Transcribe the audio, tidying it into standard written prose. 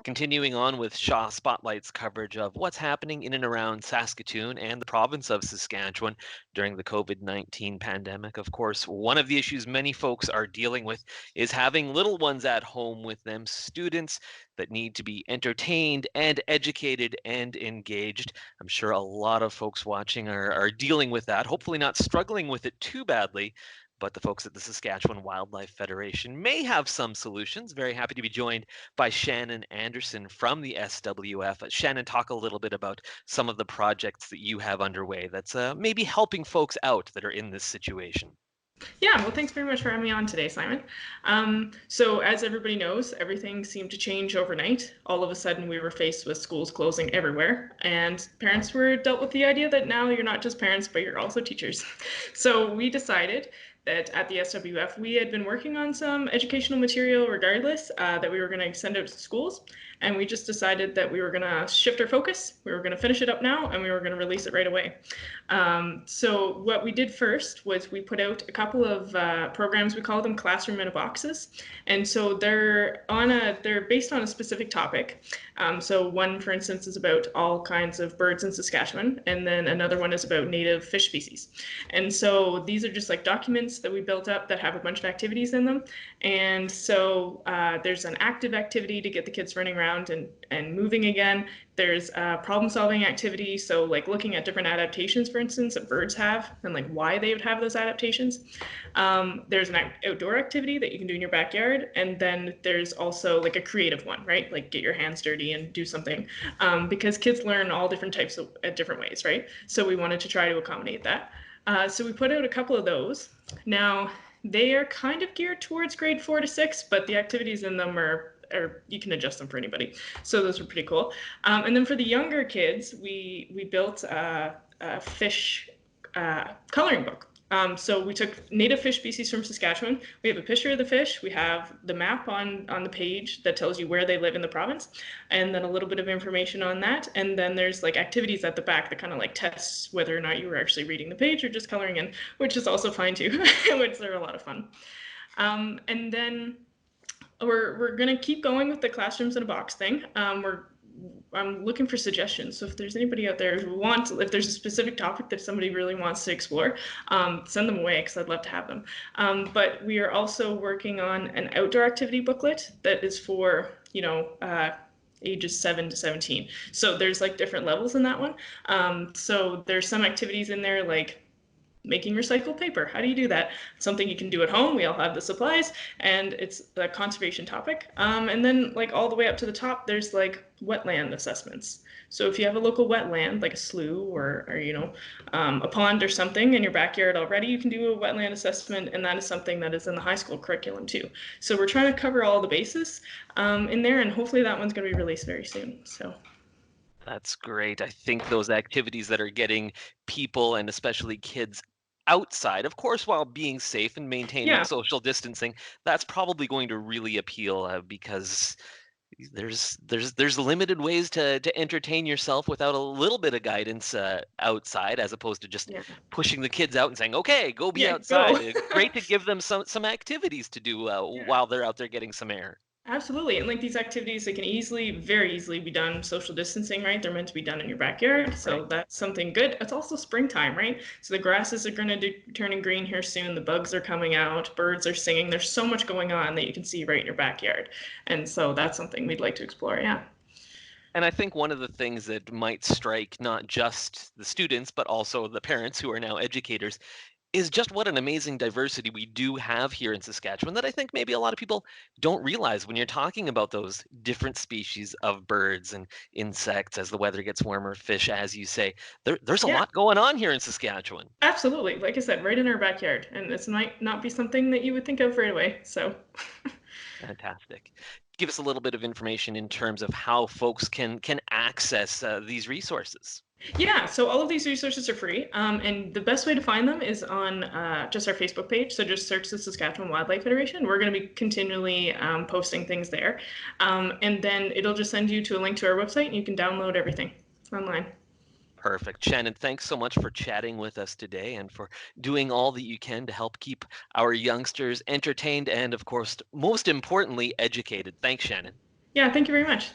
Continuing on with Shaw Spotlight's coverage of what's happening in and around Saskatoon and the province of Saskatchewan during the COVID-19 pandemic. Of course, one of the issues many folks are dealing with is having little ones at home with them, students that need to be entertained and educated and engaged. I'm sure a lot of folks watching are dealing with that, hopefully not struggling with it too badly. But the folks at the Saskatchewan Wildlife Federation may have some solutions. Very happy to be joined by Shannon Anderson from the SWF. Shannon, talk a little bit about some of the projects that you have underway that's maybe helping folks out that are in this situation. Yeah, well, thanks very much for having me on today, Simon. So as everybody knows, everything seemed to change overnight. All of a sudden, we were faced with schools closing everywhere, and parents were dealt with the idea that now you're not just parents, but you're also teachers. So we decided that at the SWF, we had been working on some educational material regardless, that we were going to send out to schools. And we just decided that we were going to shift our focus. We were going to finish it up now, and we were going to release it right away. So what we did first was we put out a couple of programs. We call them Classroom in a Boxes, and so they're based on a specific topic. So one, for instance, is about all kinds of birds in Saskatchewan, and then another one is about native fish species. And so these are just like documents that we built up that have a bunch of activities in them. And so there's an active activity to get the kids running around and moving again. There's problem-solving activity, so like looking at different adaptations, for instance, that birds have and like why they would have those adaptations. There's an outdoor activity that you can do in your backyard, and then there's also like a creative one, right? Like get your hands dirty and do something, because kids learn all different types of different ways, right? So we wanted to try to accommodate that. So we put out a couple of those. Now, they are kind of geared towards grade 4 to 6, but the activities in them are you can adjust them for anybody. So those were pretty cool. And then for the younger kids, we built a fish coloring book. So we took native fish species from Saskatchewan. We have a picture of the fish. We have the map on the page that tells you where they live in the province, and then a little bit of information on that. And then there's like activities at the back that kind of like tests whether or not you were actually reading the page or just coloring in, which is also fine too, which are a lot of fun. And then we're going to keep going with the classrooms in a box thing. I'm looking for suggestions. So if there's anybody out there who wants, if there's a specific topic that somebody really wants to explore, send them away because I'd love to have them. But we are also working on an outdoor activity booklet that is for, ages 7 to 17. So there's like different levels in that one. So there's some activities in there like making recycled paper. How do you do that? It's something you can do at home. We all have the supplies, and it's a conservation topic. And then like all the way up to the top, there's like wetland assessments. So if you have a local wetland, like a slough or a pond or something in your backyard already, you can do a wetland assessment, and that is something that is in the high school curriculum too. So we're trying to cover all the bases in there, and hopefully that one's going to be released very soon. So. That's great. I think those activities that are getting people and especially kids outside, of course, while being safe and maintaining Yeah. social distancing, that's probably going to really appeal because there's limited ways to entertain yourself without a little bit of guidance outside, as opposed to just Yeah. pushing the kids out and saying, "Okay, go be Yeah. Go. outside." Great to give them some activities to do Yeah. while they're out there getting some air. Absolutely. And like these activities, they can very easily be done social distancing, right? They're meant to be done in your backyard. Right. So that's something good. It's also springtime, right? So the grasses are going to be turning green here soon. The bugs are coming out. Birds are singing. There's so much going on that you can see right in your backyard. And so that's something we'd like to explore. Yeah. And I think one of the things that might strike not just the students, but also the parents who are now educators, is just what an amazing diversity we do have here in Saskatchewan that I think maybe a lot of people don't realize when you're talking about those different species of birds and insects as the weather gets warmer, fish, as you say. There's a Yeah. lot going on here in Saskatchewan. Absolutely. Like I said, right in our backyard. And this might not be something that you would think of right away. So. Fantastic. Give us a little bit of information in terms of how folks can access these resources. Yeah, so all of these resources are free, and the best way to find them is on just our Facebook page. So just search the Saskatchewan Wildlife Federation. We're going to be continually posting things there, and then it'll just send you to a link to our website, and you can download everything online. Perfect. Shannon, thanks so much for chatting with us today and for doing all that you can to help keep our youngsters entertained and, of course, most importantly, educated. Thanks, Shannon. Yeah, thank you very much.